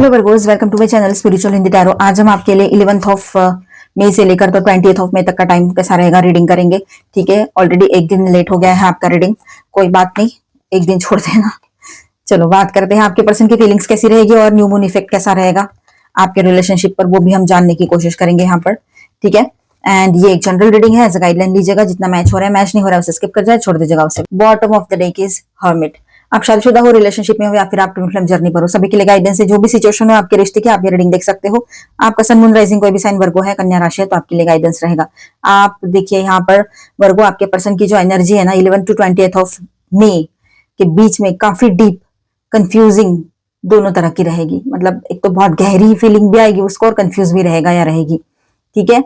Hello Virgos, welcome to my channel spiritual Hindi tarot. आज हम आपके लिए 11th ऑफ मई से लेकर तो 20th ऑफ मई तक का टाइम कैसा रहेगा रीडिंग करेंगे। ठीक है, ऑलरेडी एक दिन लेट हो गया है आपका रीडिंग, कोई बात नहीं, एक दिन छोड़ देना। चलो बात करते हैं आपके पर्सन की फीलिंग्स कैसी रहेगी और न्यू मून इफेक्ट कैसा रहेगा आपके रिलेशनशिप पर, वो भी हम जानने की कोशिश करेंगे यहाँ पर। ठीक है, एंड ये एक जनरल रीडिंग है, एज अ गाइडलाइन लीजिएगा। जितना मैच हो रहा है, मैच नहीं हो रहा है उसे स्किप कर जाए, छोड़ दीजिएगा उसे। Bottom of the deck is hermit. आप शादीशुदा हो, रिलेशनशिप में हो या फिर आप ट्विन फ्लेम जर्नी पर हो, सभी के लिए गाइडेंस है। जो भी सिचुएशन हो आपके रिश्ते की, आप ये रीडिंग देख सकते हो। आपका सन मून राइजिंग कोई भी साइन वर्गो है, कन्या राशि है, तो आपके लिए गाइडेंस रहेगा। आप देखिए यहाँ पर वर्गो, आपके पर्सन की जो एनर्जी है ना 11 टू 20 ऑफ मई के बीच में काफी डीप, कंफ्यूजिंग दोनों तरह की रहेगी। मतलब एक तो बहुत गहरी फीलिंग भी आएगी उसको और कंफ्यूज भी रहेगा या रहेगी। ठीक है,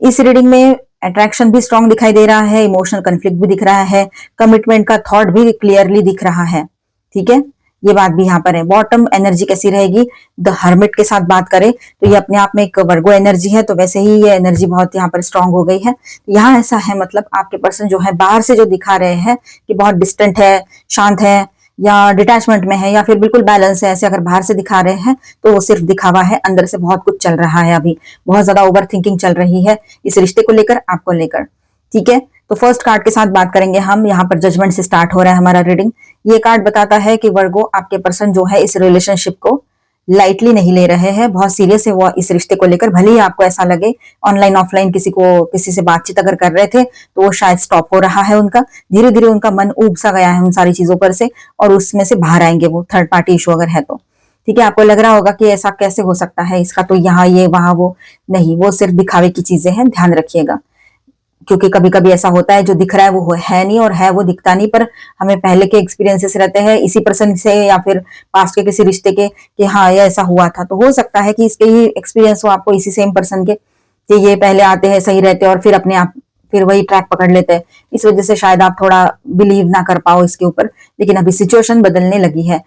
इस रीडिंग में अट्रैक्शन भी स्ट्रांग दिखाई दे रहा है, इमोशनल कन्फ्लिक्ट भी दिख रहा है, कमिटमेंट का थॉट भी क्लियरली दिख रहा है। ठीक है, ये बात भी यहाँ पर है। बॉटम एनर्जी कैसी रहेगी, द हर्मिट के साथ बात करें तो ये अपने आप में एक वर्गो एनर्जी है, तो वैसे ही ये एनर्जी बहुत यहाँ पर स्ट्रांग हो गई है। यहाँ ऐसा है, मतलब आपके पर्सन जो है बाहर से जो दिखा रहे हैं कि बहुत डिस्टेंट है, शांत है, या डिटैचमेंट में है, या फिर बिल्कुल बैलेंस है, ऐसे अगर बाहर से दिखा रहे हैं तो वो सिर्फ दिखावा है। अंदर से बहुत कुछ चल रहा है, अभी बहुत ज्यादा ओवर थिंकिंग चल रही है इस रिश्ते को लेकर, आपको लेकर। ठीक है, तो फर्स्ट कार्ड के साथ बात करेंगे हम। यहाँ पर जजमेंट से स्टार्ट हो रहा है हमारा रीडिंग। ये कार्ड बताता है कि वर्गो, आपके पर्सन जो है इस रिलेशनशिप को लाइटली नहीं ले रहे हैं, बहुत सीरियस है वो इस रिश्ते को लेकर। भले ही आपको ऐसा लगे, ऑनलाइन ऑफलाइन किसी से बातचीत अगर कर रहे थे तो वो शायद स्टॉप हो रहा है उनका, धीरे धीरे उनका मन ऊब सा गया है उन सारी चीजों पर से, और उसमें से बाहर आएंगे वो, थर्ड पार्टी इशू अगर है तो। ठीक है, आपको लग रहा होगा कि ऐसा कैसे हो सकता है, इसका तो यहाँ ये वहां वो, नहीं, वो सिर्फ दिखावे की चीजें हैं, ध्यान रखिएगा। क्योंकि कभी कभी ऐसा होता है जो दिख रहा है वो है नहीं, और है वो दिखता नहीं, पर हमें पहले के एक्सपीरियंसेस रहते हैं इसी पर्सन से या फिर पास्ट के किसी रिश्ते के कि हाँ ये ऐसा हुआ था। तो हो सकता है कि इसके ही एक्सपीरियंस हो आपको इसी सेम पर्सन के, कि ये पहले आते हैं सही रहते हैं और फिर अपने आप फिर वही ट्रैक पकड़ लेते हैं। इस वजह से शायद आप थोड़ा बिलीव ना कर पाओ इसके ऊपर, लेकिन अभी सिचुएशन बदलने लगी है,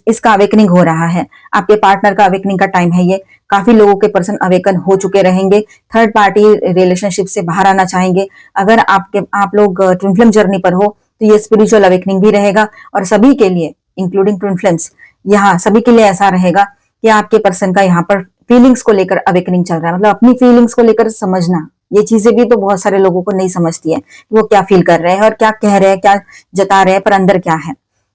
इसका अवेकनिंग हो रहा है। आपके पार्टनर का अवेकनिंग का टाइम है ये। काफी लोगों के पर्सन अवेकन हो चुके रहेंगे, थर्ड पार्टी रिलेशनशिप से बाहर आना चाहेंगे। अगर आप लोग ट्विन फ्लेम जर्नी पर हो तो ये स्पिरिचुअल अवेकनिंग भी रहेगा, और सभी के लिए इंक्लूडिंग ट्विन फ्लेम्स, यहाँ सभी के लिए ऐसा रहेगा कि आपके पर्सन का यहाँ पर फीलिंग्स को लेकर अवेकनिंग चल रहा है। मतलब अपनी फीलिंग्स को लेकर समझना, ये चीजें भी तो बहुत सारे लोगों को नहीं समझती है कि वो क्या फील कर रहे हैं और क्या कह रहे हैं, क्या जता रहे हैं, पर अंदर क्या है।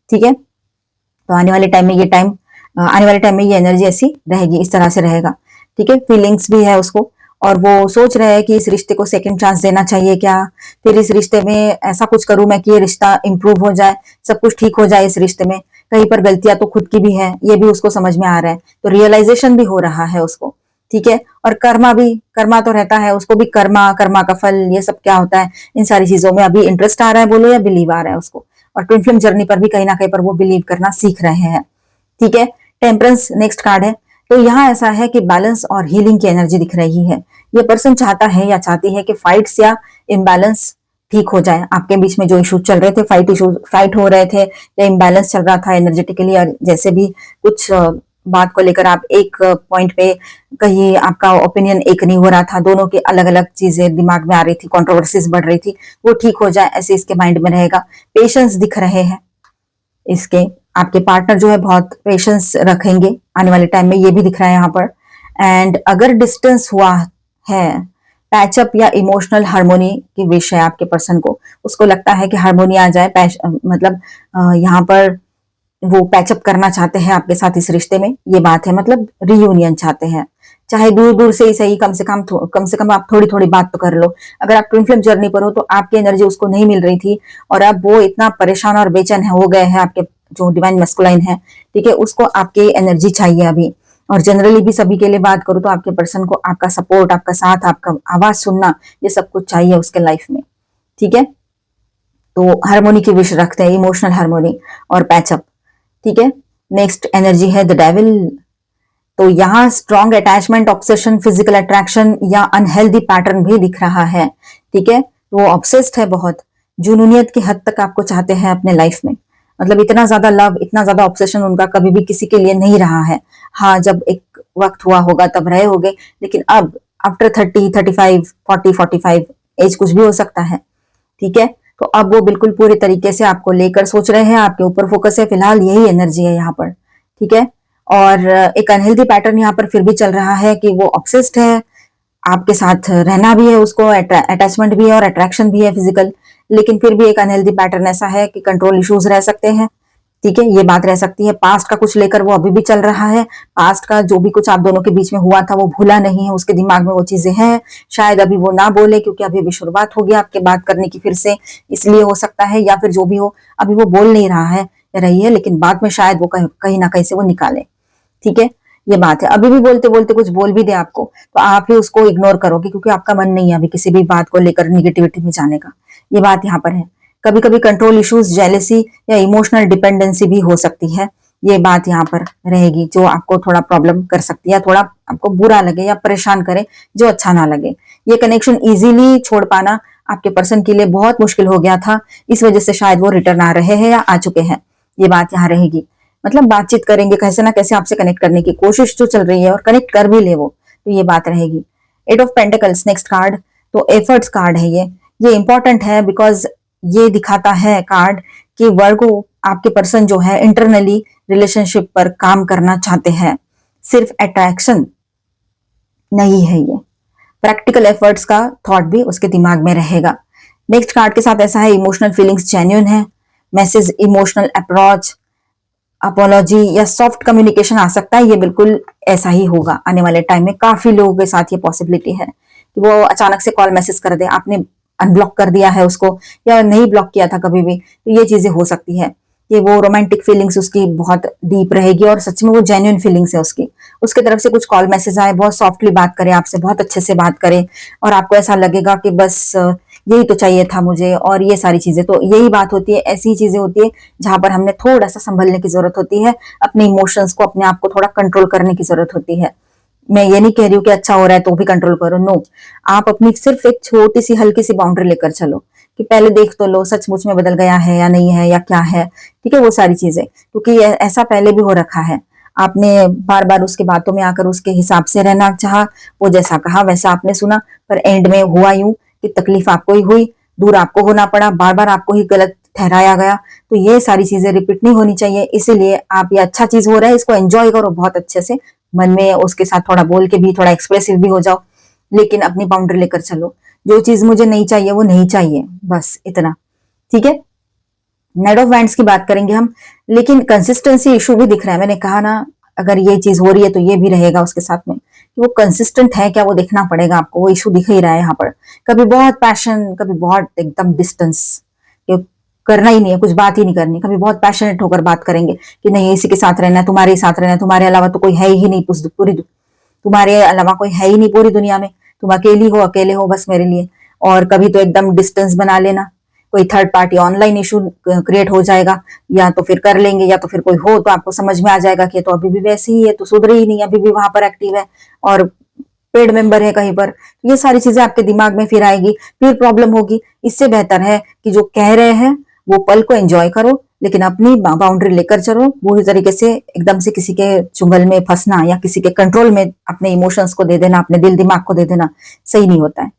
ठीक है, तो आने वाले टाइम में ये एनर्जी ऐसी रहेगी, इस तरह से रहेगा। ठीक है, फीलिंग्स भी है उसको, और वो सोच रहे हैं कि इस रिश्ते को सेकंड चांस देना चाहिए क्या, फिर इस रिश्ते में ऐसा कुछ करूं मैं कि ये रिश्ता इंप्रूव हो जाए, सब कुछ ठीक हो जाए इस रिश्ते में। कहीं पर गलतियां तो खुद की भी है, ये भी उसको समझ में आ रहा है, तो रियलाइजेशन भी हो रहा है उसको। ठीक है, और कर्मा तो रहता है उसको भी, कर्मा का फल, ये सब क्या होता है, इन सारी चीजों में अभी इंटरेस्ट आ रहा है बोलो, या बिलीव आ रहा है उसको। और ट्विन फ्लेम जर्नी पर भी कहीं ना कहीं पर वो बिलीव करना सीख रहे हैं। ठीक है, टेम्परेंस नेक्स्ट कार्ड है। तो यहाँ ऐसा है कि बैलेंस और हीलिंग की एनर्जी दिख रही है। ये पर्सन चाहता है या चाहती है कि फाइट्स या इम्बैलेंस ठीक हो जाए। आपके बीच में जो इशू चल रहे थे, फाइट हो रहे थे या इम्बैलेंस चल रहा था एनर्जेटिकली, और जैसे भी कुछ बात को लेकर आप एक पॉइंट पे कहीं आपका ओपिनियन एक नहीं हो रहा था, दोनों की अलग अलग चीजें दिमाग में आ रही थी, कंट्रोवर्सीज बढ़ रही थी, वो ठीक हो जाए ऐसे इसके माइंड में रहेगा। पेशेंस दिख रहे हैं इसके, आपके पार्टनर जो है बहुत पेशेंस रखेंगे आने वाले टाइम में, ये भी दिख रहा है यहाँ पर। एंड अगर डिस्टेंस हुआ है, पैचअप या इमोशनल हार्मोनी की विश है आपके पर्सन को, उसको लगता है कि हार्मोनी आ जाए, मतलब यहाँ पर वो पैचअप करना चाहते हैं आपके साथ इस रिश्ते में, ये बात है। मतलब रियूनियन चाहते हैं, चाहे दूर दूर से ही सही, कम से कम आप थोड़ी थोड़ी बात तो कर लो। अगर आप ट्विन फ्लेम जर्नी पर हो तो आपकी एनर्जी उसको नहीं मिल रही थी, और अब वो इतना परेशान और बेचैन हो गए हैं, आपके जो डिवाइन मस्कुलाइन है, ठीक है, उसको आपकी एनर्जी चाहिए अभी। और जनरली भी सभी के लिए बात करूं तो आपके पर्सन को आपका सपोर्ट, आपका साथ, आपका आवाज सुनना, ये सब कुछ चाहिए उसके लाइफ में। ठीक है, तो हार्मोनी की विश रखते हैं, इमोशनल हार्मोनी और पैचअप। ठीक है, नेक्स्ट एनर्जी है द डेविल। तो यहाँ strong attachment, obsession, physical attraction या अनहेल्दी पैटर्न भी दिख रहा है। ठीक है, तो वो ऑब्सेस्ड है बहुत, जुनूनियत की हद तक आपको चाहते हैं अपने लाइफ में। मतलब इतना ज्यादा लव, इतना ज्यादा ऑब्सेशन उनका कभी भी किसी के लिए नहीं रहा है। हाँ, जब एक वक्त हुआ होगा तब रहे होंगे, लेकिन अब आफ्टर 30, 35, 40, 45 एज कुछ भी हो सकता है। ठीक है, तो अब वो बिल्कुल पूरे तरीके से आपको लेकर सोच रहे हैं, आपके ऊपर फोकस है, फिलहाल यही एनर्जी है यहाँ पर। ठीक है, और एक अनहेल्दी पैटर्न यहाँ पर फिर भी चल रहा है कि वो ऑब्सेस्ड है, आपके साथ रहना भी है, उसको अटैचमेंट भी है और अट्रैक्शन भी है फिजिकल, लेकिन फिर भी एक अनहेल्दी पैटर्न ऐसा है कि कंट्रोल इश्यूज रह सकते हैं। ठीक है, ये बात रह सकती है। पास्ट का कुछ लेकर वो अभी भी चल रहा है, पास्ट का जो भी कुछ आप दोनों के बीच में हुआ था वो भूला नहीं है, उसके दिमाग में वो चीजें हैं। शायद अभी वो ना बोले क्योंकि अभी अभी शुरुआत होगी आपके बात करने की फिर से, इसलिए हो सकता है, या फिर जो भी हो अभी वो बोल नहीं रहा है या रही है, लेकिन बाद में शायद वो कहीं ना कहीं से वो निकाले। ठीक है, ये बात है। अभी भी बोलते बोलते कुछ बोल भी दे आपको तो आप ही उसको इग्नोर करोगे क्योंकि आपका मन नहीं है अभी किसी भी बात को लेकर निगेटिविटी में जाने का। ये बात यहाँ पर है। कभी कभी कंट्रोल इश्यूज, जेलेसी या इमोशनल डिपेंडेंसी भी हो सकती है। ये बात यहाँ पर रहेगी जो आपको थोड़ा प्रॉब्लम कर सकती है, या थोड़ा आपको बुरा लगे या परेशान करे, जो अच्छा ना लगे। ये कनेक्शन इजीली छोड़ पाना आपके पर्सन के लिए बहुत मुश्किल हो गया था, इस वजह से शायद वो रिटर्न आ रहे हैं या आ चुके हैं। ये बात यहाँ रहेगी। मतलब बातचीत करेंगे, कैसे ना कैसे आपसे कनेक्ट करने की कोशिश जो चल रही है, और कनेक्ट कर भी ले वो, तो ये बात रहेगी। Eight of pentacles next card, तो एफर्ट्स कार्ड है ये इंपॉर्टेंट है बिकॉज ये दिखाता है कार्ड कि वर्गो आपके पर्सन जो है इंटरनली रिलेशनशिप पर काम करना चाहते हैं, सिर्फ अट्रैक्शन नहीं है ये, प्रैक्टिकल एफर्ट्स का थॉट भी उसके दिमाग में रहेगा। नेक्स्ट कार्ड के साथ ऐसा है, इमोशनल फीलिंग्स जेन्युइन है, मैसेज इमोशनल अप्रोच, अपोलॉजी या सॉफ्ट कम्युनिकेशन आ सकता है। ये बिल्कुल ऐसा ही होगा आने वाले टाइम में। काफी लोगों के साथ ये पॉसिबिलिटी है कि वो अचानक से कॉल मैसेज कर दे, आपने अनब्लॉक कर दिया है उसको या नहीं ब्लॉक किया था कभी भी, तो ये चीजें हो सकती है कि वो रोमांटिक फीलिंग्स उसकी बहुत डीप रहेगी और सच में वो जेन्युइन फीलिंग्स है उसकी, उसके तरफ से कुछ कॉल मैसेज आए, बहुत सॉफ्टली बात करे आपसे, बहुत अच्छे से बात करे, और आपको ऐसा लगेगा कि बस यही तो चाहिए था मुझे, और ये सारी चीजें, तो यही बात होती है, ऐसी चीजें होती है जहां पर हमने थोड़ा सा संभलने की जरूरत होती है, अपने इमोशंस को, अपने आप को थोड़ा कंट्रोल करने की जरूरत होती है। मैं ये नहीं कह रही हूँ कि अच्छा हो रहा है तो भी कंट्रोल करो, नो। आप अपनी सिर्फ एक छोटी सी हल्की सी बाउंड्री लेकर चलो कि पहले देख तो लो सचमुच में बदल गया है या नहीं है या क्या है। ठीक है, वो सारी चीजें, क्योंकि ऐसा पहले भी हो रखा है, आपने बार बार उसकी बातों में आकर उसके हिसाब से रहना चाहा, वो जैसा कहा वैसा आपने सुना, पर एंड में हुआ यूं कि तकलीफ आपको ही हुई, दूर आपको होना पड़ा, बार बार आपको ही गलत ठहराया गया। तो ये सारी चीजें रिपीट नहीं होनी चाहिए, इसीलिए आप, ये अच्छा चीज हो रहा है इसको एंजॉय करो बहुत अच्छे से, मन में उसके साथ थोड़ा बोल के भी थोड़ा एक्सप्रेसिव भी हो जाओ, लेकिन अपनी बाउंड्री लेकर चलो। जो चीज मुझे नहीं चाहिए वो नहीं चाहिए, बस इतना। ठीक है, नाइट ऑफ वैंड्स की बात करेंगे हम, लेकिन कंसिस्टेंसी इशू भी दिख रहा है। मैंने कहा ना, अगर ये चीज हो रही है तो ये भी रहेगा उसके साथ में, कि वो कंसिस्टेंट है क्या, वो देखना पड़ेगा आपको। वो इशू दिख ही रहा है यहाँ पर, कभी बहुत पैशन, कभी बहुत एकदम डिस्टेंस, करना ही नहीं है, कुछ बात ही नहीं करनी। कभी बहुत पैशनेट होकर बात करेंगे कि नहीं इसी के साथ रहना है, तुम्हारे ही साथ रहना है, तुम्हारे अलावा तो कोई है ही नहीं पूरी, तुम्हारे अलावा कोई है ही नहीं पूरी दुनिया में, तुम अकेली हो, अकेले हो बस मेरे लिए। और कभी तो एकदम डिस्टेंस बना लेना, कोई third party online issue create हो जाएगा, या तो फिर कर लेंगे, या तो फिर कोई हो तो आपको समझ में आ जाएगा कि तो अभी भी वैसी ही है, तो सुधरी ही नहीं, अभी भी वहां पर एक्टिव है और पेड मेंबर है कहीं पर। ये सारी चीजें आपके दिमाग में फिर आएगी, फिर प्रॉब्लम होगी। इससे बेहतर है कि जो कह रहे हैं वो पल को एंजॉय करो, लेकिन अपनी बाउंड्री लेकर चलो। पूरी तरीके से एकदम से किसी के चुंगल में फंसना या किसी के कंट्रोल में अपने इमोशंस को दे देना, अपने दिल दिमाग को दे देना सही नहीं होता है।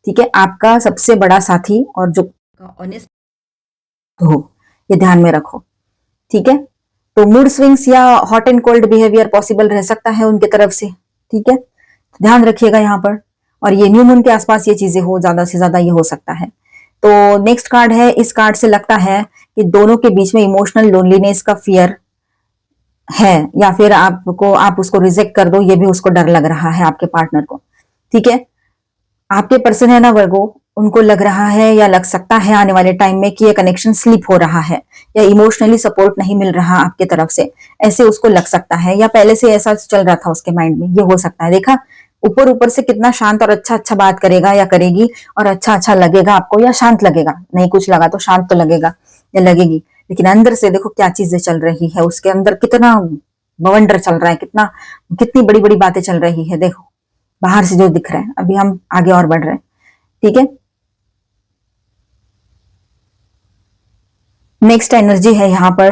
ठीक है, आपका सबसे बड़ा साथी और जो ऑनेस्ट हो, ये ध्यान में रखो। ठीक है, तो मूड स्विंग्स या hot and cold behaviour possible रह सकता है उनके तरफ से। ठीक है, ध्यान रखिएगा यहाँ पर। और ये न्यू मून के आसपास ये चीजें हो, ज्यादा से ज्यादा ये हो सकता है। तो नेक्स्ट कार्ड है, इस कार्ड से लगता है कि दोनों के बीच में इमोशनल लोनलीनेस का फियर है, या फिर आप उसको रिजेक्ट कर दो, ये भी उसको डर लग रहा है आपके पार्टनर को। ठीक है, आपके पर्सन है ना वर्गो, उनको लग रहा है या लग सकता है आने वाले टाइम में कि ये कनेक्शन स्लिप हो रहा है, या इमोशनली सपोर्ट नहीं मिल रहा आपके तरफ से, ऐसे उसको लग सकता है, या पहले से ऐसा चल रहा था उसके माइंड में, ये हो सकता है। देखा, ऊपर ऊपर से कितना शांत और अच्छा अच्छा बात करेगा या करेगी, और अच्छा अच्छा लगेगा आपको, या शांत लगेगा, नहीं कुछ लगा तो शांत तो लगेगा या लगेगी, लेकिन अंदर से देखो क्या चीजें चल रही है उसके अंदर, कितना बवंडर चल रहा है, कितनी बड़ी बड़ी बातें चल रही है। देखो बाहर से जो दिख रहा है, अभी हम आगे और बढ़ रहे हैं। ठीक है, नेक्स्ट एनर्जी है यहाँ पर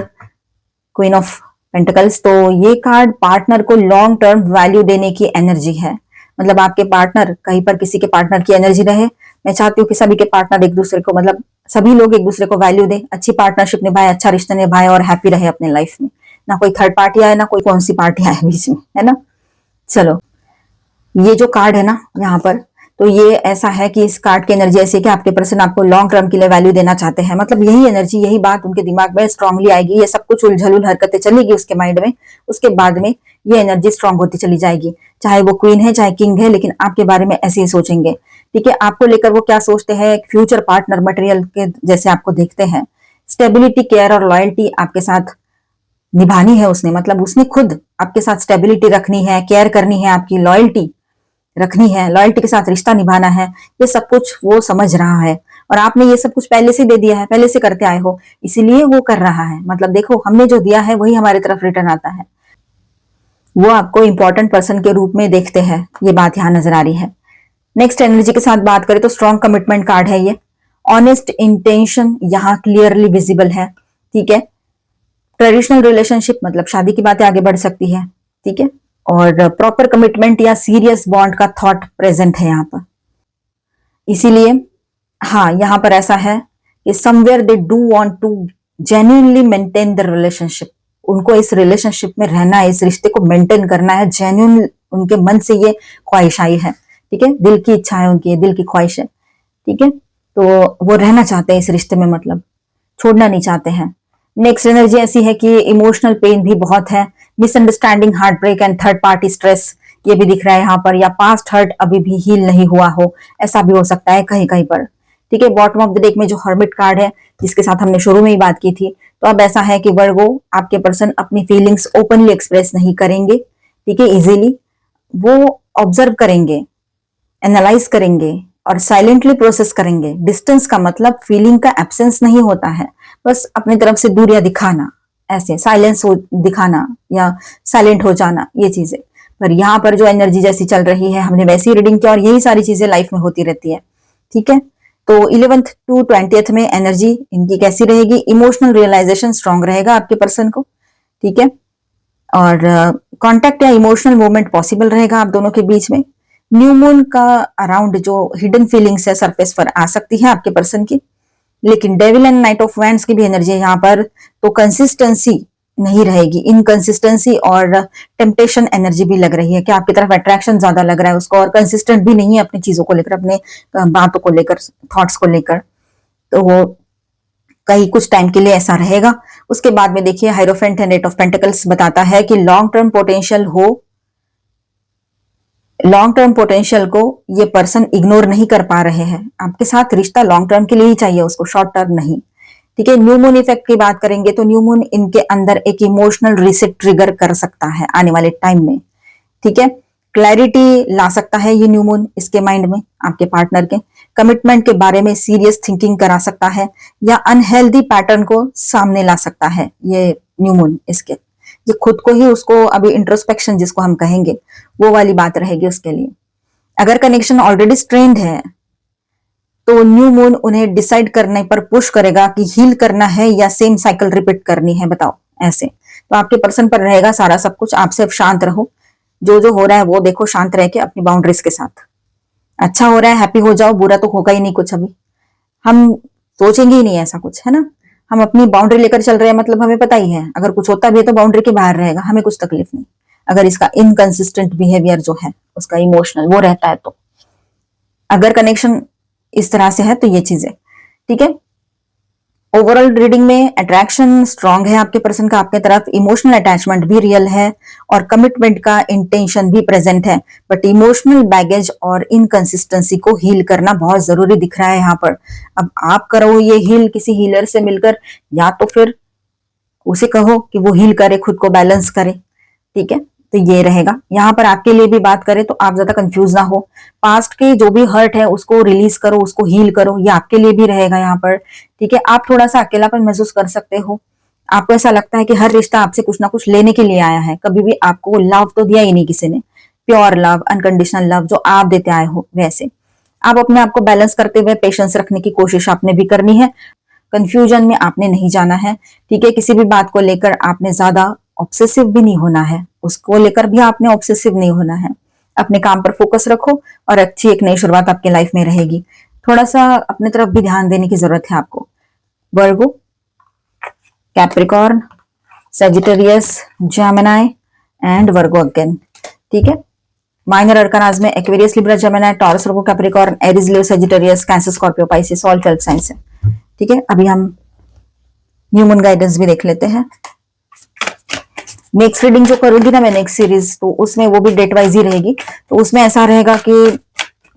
क्वीन ऑफ पेंटिकल्स। तो ये कार्ड पार्टनर को लॉन्ग टर्म वैल्यू देने की एनर्जी है। मतलब आपके पार्टनर, कहीं पर किसी के पार्टनर की एनर्जी रहे, मैं चाहती हूँ कि सभी के पार्टनर एक दूसरे को, मतलब सभी लोग एक दूसरे को वैल्यू दे, अच्छी पार्टनरशिप निभाए, अच्छा रिश्ता निभाए और हैप्पी रहे अपने लाइफ में। ना कोई थर्ड पार्टी आए, ना कोई कौन सी पार्टी आए बीच में, है ना। चलो, ये जो कार्ड है ना यहाँ पर, तो ये ऐसा है कि इस कार्ड की एनर्जी ऐसी है कि आपके पर्सन आपको लॉन्ग टर्म के लिए वैल्यू देना चाहते हैं। मतलब यही एनर्जी, यही बात उनके दिमाग में स्ट्रांगली आएगी। ये सब कुछ उलझुल हरकतें चलेगी उसके माइंड में, उसके बाद में ये एनर्जी स्ट्रांग होती चली जाएगी। चाहे वो क्वीन है, चाहे किंग है, लेकिन आपके बारे में ऐसे ही सोचेंगे। ठीक है, आपको लेकर वो क्या सोचते हैं, एक फ्यूचर पार्टनर मटेरियल के जैसे आपको देखते हैं। स्टेबिलिटी, केयर और लॉयल्टी आपके साथ निभानी है उसने। मतलब उसने खुद आपके साथ स्टेबिलिटी रखनी है, केयर करनी है, आपकी लॉयल्टी रखनी है, लॉयल्टी के साथ रिश्ता निभाना है। ये सब कुछ वो समझ रहा है, और आपने ये सब कुछ पहले से दे दिया है, पहले से करते आए हो, इसीलिए वो कर रहा है। मतलब देखो, हमने जो दिया है वही हमारी तरफ रिटर्न आता है। वो आपको इंपॉर्टेंट पर्सन के रूप में देखते हैं, ये बात यहां नजर आ रही है। नेक्स्ट एनर्जी के साथ बात करें तो स्ट्रॉन्ग कमिटमेंट कार्ड है ये। ऑनेस्ट इंटेंशन यहाँ क्लियरली विजिबल है। ठीक है, ट्रेडिशनल रिलेशनशिप मतलब शादी की बातें आगे बढ़ सकती है। ठीक है, और प्रॉपर कमिटमेंट या सीरियस बॉन्ड का थॉट प्रेजेंट है यहाँ पर। इसीलिए हाँ, यहाँ पर ऐसा है कि somewhere they do want to genuinely maintain the relationship. उनको इस रिलेशनशिप में रहना है, इस रिश्ते को मेंटेन करना है। जेन्युइन उनके मन से ये ख्वाहिश आई है। ठीक है, दिल की इच्छा है उनकी, दिल की ख्वाहिश है। ठीक है, तो वो रहना चाहते हैं इस रिश्ते में, मतलब छोड़ना नहीं चाहते हैं। नेक्स्ट एनर्जी ऐसी है कि इमोशनल पेन भी बहुत है। Misunderstanding, heart break and third party stress, ये भी दिख रहा है यहाँ पर। या पास्ट हर्ट अभी भी हील नहीं हुआ हो, ऐसा भी हो सकता है कहीं कहीं पर। ठीक है, बॉटम ऑफ द डेक में जो हर्मिट कार्ड है, जिसके साथ हमने शुरू में ही बात की थी, तो अब ऐसा है कि वर्गो, आपके पर्सन अपनी फीलिंग्स ओपनली एक्सप्रेस नहीं करेंगे। ठीक है, इजीली वो ऑब्जर्व करेंगे, एनालाइज करेंगे और साइलेंटली प्रोसेस करेंगे। डिस्टेंस का मतलब फीलिंग का एब्सेंस नहीं होता है, बस अपनी तरफ से दूरिया दिखाना, ऐसे साइलेंस हो दिखाना या साइलेंट हो जाना, ये चीजें। पर यहाँ पर जो एनर्जी जैसी चल रही है, हमने वैसी रीडिंग की, और यही सारी चीजें लाइफ में होती रहती है। ठीक है, तो 11th to 20th में एनर्जी इनकी कैसी रहेगी? इमोशनल रियलाइजेशन स्ट्रांग रहेगा आपके पर्सन को। ठीक है, और कांटेक्ट या इमोशनल मूवमेंट पॉसिबल रहेगा आप दोनों के बीच में। न्यू मून का अराउंड जो हिडन फीलिंग्स है सरफेस पर आ सकती है आपके पर्सन की। लेकिन devil and night of wands की भी एनर्जी है यहाँ पर, तो कंसिस्टेंसी नहीं रहेगी, इनकंसिस्टेंसी और टेम्पटेशन एनर्जी भी लग रही है कि आपकी तरफ अट्रैक्शन ज्यादा लग रहा है उसको, और कंसिस्टेंट भी नहीं है अपनी चीजों को लेकर, अपने बातों को लेकर, थॉट्स को लेकर। तो वो कहीं कुछ टाइम के लिए ऐसा रहेगा। उसके बाद में देखिए, हाइरोफेंट एंड एट ऑफ पेंटिकल्स बताता है कि लॉन्ग टर्म पोटेंशियल हो, लॉन्ग टर्म पोटेंशियल को ये पर्सन इग्नोर नहीं कर पा रहे हैं। आपके साथ रिश्ता लॉन्ग टर्म के लिए ही चाहिए उसको, शॉर्ट टर्म नहीं। ठीक है, न्यू मून इफेक्ट की बात करेंगे तो न्यू मून इनके अंदर एक इमोशनल रीसेट ट्रिगर कर सकता है आने वाले टाइम में। ठीक है, क्लैरिटी ला सकता है ये न्यू मून इसके माइंड में, आपके पार्टनर के कमिटमेंट के बारे में सीरियस थिंकिंग करा सकता है, या अनहेल्दी पैटर्न को सामने ला सकता है ये न्यू मून इसके। ये खुद को ही उसको अभी इंट्रोस्पेक्शन जिसको हम कहेंगे, वो वाली बात रहेगी उसके लिए। अगर कनेक्शन ऑलरेडी स्ट्रेन्ड है तो न्यू मून उन्हें डिसाइड करने पर पुश करेगा कि हील करना है या सेम साइकिल रिपीट करनी है, बताओ ऐसे। तो आपके पर्सन पर रहेगा सारा सब कुछ, आप सिर्फ शांत रहो, जो जो हो रहा है वो देखो, शांत रह के अपनी बाउंड्रीज के साथ। अच्छा हो रहा है हैप्पी हो जाओ, बुरा तो होगा ही नहीं कुछ, अभी हम सोचेंगे ही नहीं ऐसा कुछ, है ना। हम अपनी बाउंड्री लेकर चल रहे हैं, मतलब हमें पता ही है अगर कुछ होता भी है तो बाउंड्री के बाहर रहेगा, हमें कुछ तकलीफ नहीं। अगर इसका इनकंसिस्टेंट बिहेवियर जो है उसका इमोशनल वो रहता है, तो अगर कनेक्शन इस तरह से है तो ये चीज है। ठीक है, ओवरऑल रीडिंग में अट्रैक्शन स्ट्रांग है आपके पर्सन का आपके तरफ, इमोशनल अटैचमेंट भी रियल है और कमिटमेंट का इंटेंशन भी प्रेजेंट है। बट इमोशनल बैगेज और इनकंसिस्टेंसी को हील करना बहुत जरूरी दिख रहा है यहाँ पर। अब आप करो ये हील किसी हीलर से मिलकर, या तो फिर उसे कहो कि वो हील करे, खुद को बैलेंस करे। ठीक है, तो ये रहेगा यहाँ पर आपके लिए भी। बात करें तो आप ज्यादा कंफ्यूज ना हो, पास्ट के जो भी हर्ट है उसको रिलीज करो, उसको हील करो, ये आपके लिए भी रहेगा यहाँ पर। ठीक है, आप थोड़ा सा अकेलापन महसूस कर सकते हो, आपको ऐसा लगता है कि हर रिश्ता आपसे कुछ ना कुछ लेने के लिए आया है, कभी भी आपको लव तो दिया ही नहीं किसी ने, प्योर लव, अनकंडीशनल लव जो आप देते आए हो वैसे। आप अपने आप को बैलेंस करते हुए पेशेंस रखने की कोशिश आपने भी करनी है, कंफ्यूजन में आपने नहीं जाना है। ठीक है, किसी भी बात को लेकर आपने ज्यादा ऑब्सेसिव भी नहीं होना है, उसको लेकर भी आपने ऑब्सेसिव नहीं होना है। अपने काम पर फोकस रखो और अच्छी एक नई शुरुआत आपके लाइफ में रहेगी। थोड़ा सा अपने तरफ भी ध्यान देने की जरूरत है आपको। Virgo, Capricorn, Sagittarius, Gemini and Virgo again. ठीक है, माइनर अरकानाज में Aquarius, Libra, Gemini, Taurus, Virgo, Capricorn, Aries, Leo, Sagittarius, Cancer, Scorpio, Pisces, all 12 signs है। ठीक है, अभी हम न्यू मून गाइडेंस भी देख लेते हैं। नेक्स्ट रीडिंग जो करूंगी ना मैं नेक्स्ट सीरीज, तो उसमें वो भी डेट वाइज ही रहेगी। तो उसमें ऐसा रहेगा कि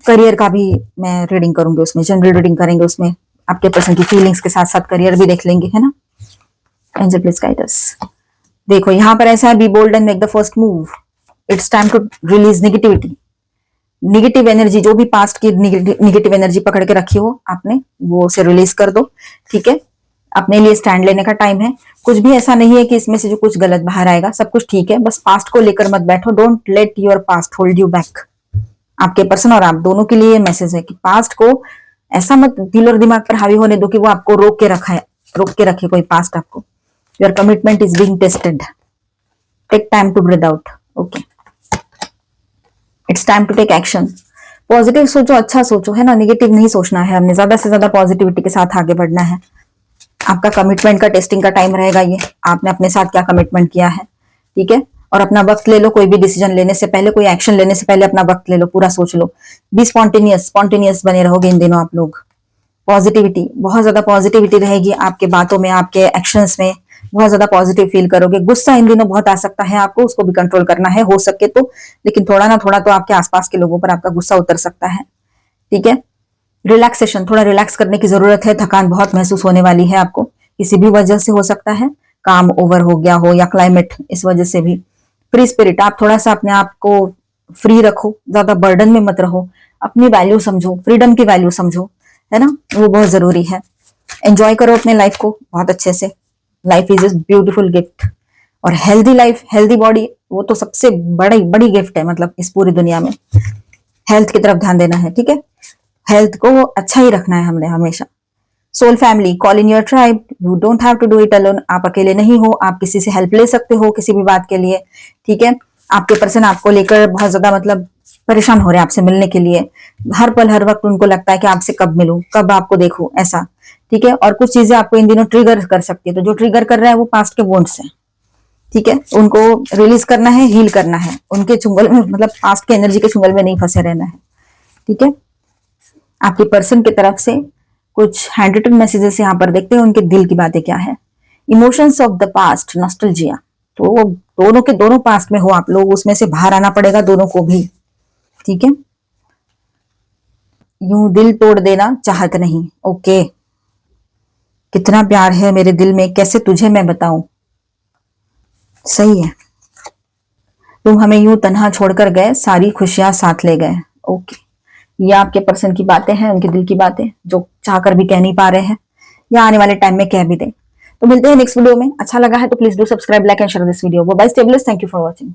करियर का भी मैं रीडिंग करूंगी, उसमें जनरल रीडिंग करेंगे, उसमें आपके पर्सन की फीलिंग्स के साथ साथ करियर भी देख लेंगे, है ना। Angel please guide us. देखो यहाँ पर ऐसा है, be bold and make the first move. It's time to release negativity. Negative energy, जो भी पास्ट की निगेटिव एनर्जी पकड़ के रखी हो आपने, वो उसे रिलीज कर दो। ठीक है, अपने लिए स्टैंड लेने का टाइम है। कुछ भी ऐसा नहीं है कि इसमें से जो कुछ गलत बाहर आएगा, सब कुछ ठीक है। बस पास्ट को लेकर मत बैठो। Don't let your past hold you back. आपके पर्सन और आप दोनों के लिए मैसेज है कि पास्ट को ऐसा मत दिल और दिमाग पर हावी होने दो कि वो आपको रोक के रखे कोई पास्ट आपको। Your commitment is being tested. Take time to breathe out. Okay, it's time to take action. Positive सोचो, अच्छा सोचो, है ना। नेगेटिव नहीं सोचना है हमने, ज्यादा से ज्यादा पॉजिटिविटी के साथ आगे बढ़ना है। आपका कमिटमेंट का टेस्टिंग का टाइम रहेगा ये। आपने अपने साथ क्या कमिटमेंट किया है। ठीक है, और अपना वक्त ले लो। कोई भी डिसीजन लेने से पहले, कोई एक्शन लेने से पहले अपना वक्त ले लो, पूरा सोच लो। बी स्पॉन्टेनियस बने रहोगे इन दिनों आप लोग। पॉजिटिविटी, बहुत ज्यादा पॉजिटिविटी रहेगी आपके बातों में, आपके एक्शंस में। बहुत ज्यादा पॉजिटिव फील करोगे। गुस्सा इन दिनों बहुत आ सकता है आपको, उसको भी कंट्रोल करना है हो सके तो। लेकिन थोड़ा ना थोड़ा तो आपके आसपास के लोगों पर आपका गुस्सा उतर सकता है। ठीक है, रिलैक्सेशन, थोड़ा रिलैक्स करने की जरूरत है। थकान बहुत महसूस होने वाली है आपको, किसी भी वजह से हो सकता है। काम ओवर हो गया हो या क्लाइमेट, इस वजह से भी। फ्री स्पिरिट, आप थोड़ा सा अपने आप को फ्री रखो, ज्यादा बर्डन में मत रहो। अपनी वैल्यू समझो, फ्रीडम की वैल्यू समझो, है ना, वो बहुत जरूरी है। एंजॉय करो अपने लाइफ को बहुत अच्छे से। Life is a beautiful gift. और हेल्दी लाइफ, हेल्दी बॉडी, वो तो सबसे बड़ी बड़ी गिफ्ट है, मतलब इस पूरी दुनिया में। हेल्थ की तरफ ध्यान देना है। ठीक है, हेल्थ को अच्छा ही रखना है हमने हमेशा। Soul family, call in your tribe. You don't have to do it alone. आप अकेले नहीं हो, आप किसी से हेल्प ले सकते हो किसी भी बात के लिए। ठीक है, आपके पर्सन आपको लेकर बहुत ज्यादा मतलब परेशान हो रहे हैं आपसे मिलने के लिए। हर पल हर वक्त उनको लगता है कि आपसे कब मिलूं, कब आपको देखूं, ऐसा। ठीक है, और कुछ चीजें आपको इन दिनों ट्रिगर कर सकती है। तो जो ट्रिगर कर रहा है वो पास्ट के वोंट्स है। ठीक है, उनको रिलीज करना है, हील करना है। उनके चुंगल में, मतलब पास्ट के एनर्जी के चुंगल में नहीं फंसे रहना है। ठीक है, आपके पर्सन की तरफ से कुछ हैंड रिटन मैसेजेस यहाँ पर देखते हैं, उनके दिल की बातें क्या है। Emotions of the past, nostalgia. तो दोनों के दोनों पास्ट में हो आप लोग, उसमें से बाहर आना पड़ेगा दोनों को भी। ठीक है, यूं दिल तोड़ देना चाहत नहीं। ओके, कितना प्यार है मेरे दिल में, कैसे तुझे मैं बताऊं। सही है, तुम हमें यूं तन्हा छोड़कर गए, सारी खुशियां साथ ले गए। ओके, ये आपके पर्सन की बातें हैं, उनके दिल की बातें, जो चाहकर भी कह नहीं पा रहे हैं या आने वाले टाइम में कह भी दें। तो मिलते हैं नेक्स्ट वीडियो में। अच्छा लगा है तो please do subscribe, like and share this video. Bye, stay blessed, thank you for watching.